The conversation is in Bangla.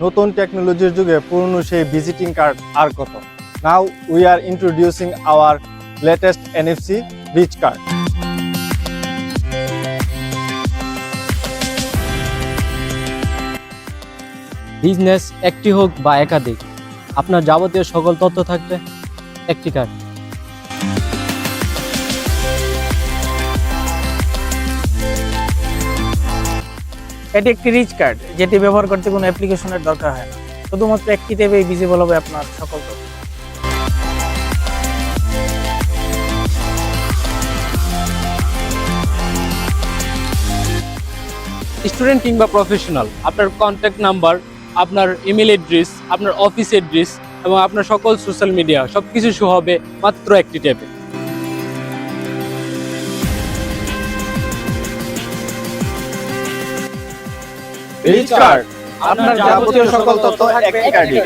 নতুন টেকনোলজির যুগে পুরনো সেই ভিজিটিং কার্ড আর কত। Now we are introducing our latest NFC rich card. Business একটি হোক বা একাধিক, আপনার যাবতীয় সকল তথ্য থাকবে একটি কার্ড। এটি একটি রিচ কার্ড, যেটি ব্যবহার করতে কোনো অ্যাপ্লিকেশনের দরকার হয় না। শুধুমাত্র একটি ট্যাবেই ভিজিবল হবে আপনার সকল তথ্য। স্টুডেন্ট কিংবা প্রফেশনাল, আপনার কন্ট্যাক্ট নাম্বার, আপনার ইমেল অ্যাড্রেস, আপনার অফিস অ্যাড্রেস এবং আপনার সকল সোশ্যাল মিডিয়া সবকিছু শো হবে মাত্র একটি ট্যাবে। রিচ কার্ড, আপনার যাবতীয় সকল তথ্য একটি কার্ডে।